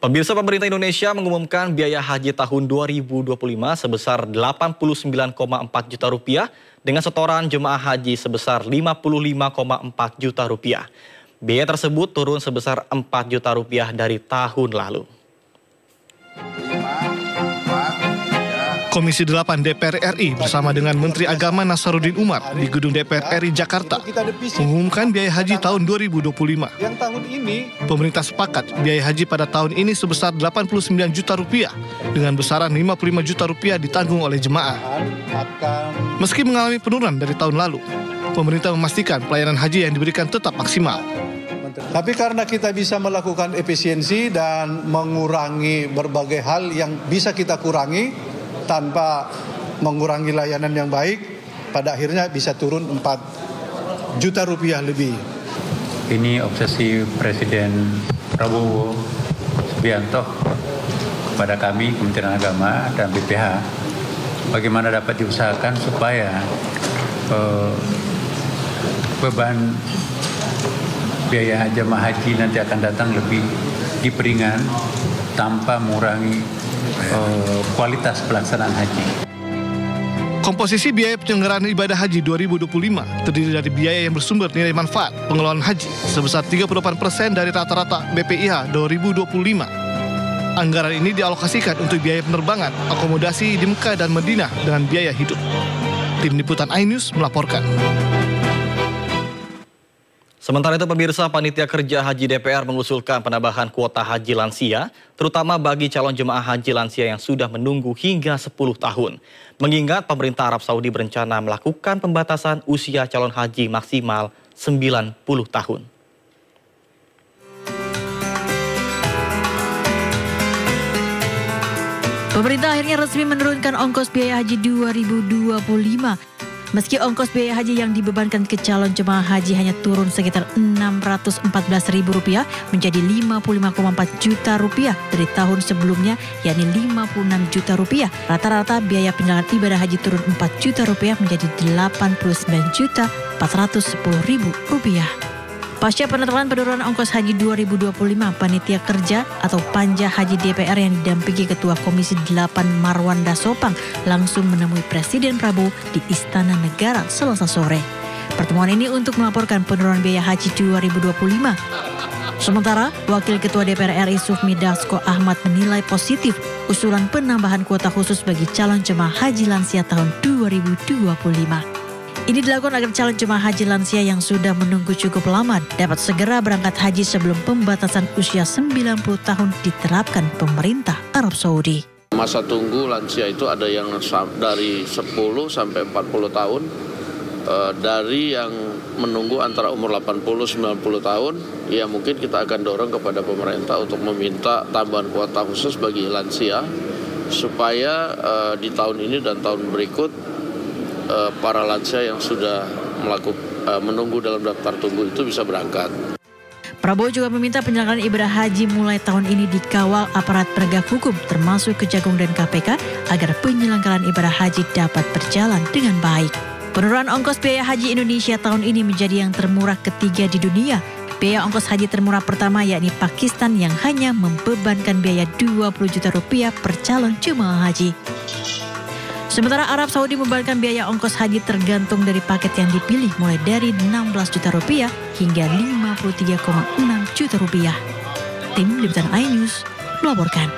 Pemirsa, pemerintah Indonesia mengumumkan biaya haji tahun 2025 sebesar 89,4 juta rupiah dengan setoran jemaah haji sebesar 55,4 juta rupiah. Biaya tersebut turun sebesar 4 juta rupiah dari tahun lalu. Komisi 8 DPR RI bersama dengan Menteri Agama Nasaruddin Umar di Gedung DPR RI Jakarta mengumumkan biaya haji tahun 2025. Pemerintah sepakat biaya haji pada tahun ini sebesar 89 juta rupiah dengan besaran 55 juta rupiah ditanggung oleh jemaah. Meski mengalami penurunan dari tahun lalu, pemerintah memastikan pelayanan haji yang diberikan tetap maksimal. Tapi karena kita bisa melakukan efisiensi dan mengurangi berbagai hal yang bisa kita kurangi tanpa mengurangi layanan yang baik, pada akhirnya bisa turun 4 juta rupiah lebih. Ini obsesi Presiden Prabowo Subianto kepada kami, Kementerian Agama dan BPH, bagaimana dapat diusahakan supaya beban biaya jemaah haji nanti akan datang lebih diperingan tanpa mengurangi kualitas pelaksanaan haji. Komposisi biaya penyelenggaraan ibadah haji 2025 terdiri dari biaya yang bersumber nilai manfaat pengelolaan haji sebesar 38% dari rata-rata BPIH 2025. Anggaran ini dialokasikan untuk biaya penerbangan, akomodasi di Mekah dan Madinah dengan biaya hidup. Tim Liputan iNews melaporkan. Sementara itu, pemirsa, Panitia Kerja Haji DPR mengusulkan penambahan kuota haji lansia, terutama bagi calon jemaah haji lansia yang sudah menunggu hingga 10 tahun. Mengingat pemerintah Arab Saudi berencana melakukan pembatasan usia calon haji maksimal 90 tahun. Pemerintah akhirnya resmi menurunkan ongkos biaya haji 2025. Meski ongkos biaya haji yang dibebankan ke calon jemaah haji hanya turun sekitar Rp614.000 menjadi Rp55,4 juta dari tahun sebelumnya, yakni Rp56 juta. Rata-rata biaya penyelenggaraan ibadah haji turun Rp4 juta menjadi Rp89.410.000. Pasca penetapan penurunan ongkos haji 2025, Panitia Kerja atau Panja Haji DPR yang didampingi Ketua Komisi 8 Marwanda Sopang langsung menemui Presiden Prabowo di Istana Negara Selasa sore. Pertemuan ini untuk melaporkan penurunan biaya haji 2025. Sementara, Wakil Ketua DPR RI Sufmi Dasko Ahmad menilai positif usulan penambahan kuota khusus bagi calon jemaah haji lansia tahun 2025. Ini dilakukan agar calon jemaah haji lansia yang sudah menunggu cukup lama dapat segera berangkat haji sebelum pembatasan usia 90 tahun diterapkan pemerintah Arab Saudi. Masa tunggu lansia itu ada yang dari 10 sampai 40 tahun, dari yang menunggu antara umur 80-90 tahun, ya mungkin kita akan dorong kepada pemerintah untuk meminta tambahan kuota khusus bagi lansia, supaya di tahun ini dan tahun berikut, para lansia yang sudah menunggu dalam daftar tunggu itu bisa berangkat. Prabowo juga meminta penyelenggaraan ibadah haji mulai tahun ini dikawal aparat penegak hukum termasuk Kejagung dan KPK agar penyelenggaraan ibadah haji dapat berjalan dengan baik. Penurunan ongkos biaya haji Indonesia tahun ini menjadi yang termurah ketiga di dunia. Biaya ongkos haji termurah pertama yakni Pakistan yang hanya membebankan biaya Rp20 juta per calon jemaah haji. Sementara Arab Saudi membebankan biaya ongkos haji tergantung dari paket yang dipilih mulai dari Rp16 juta hingga Rp53,6 juta. Tim Liputan iNews melaporkan.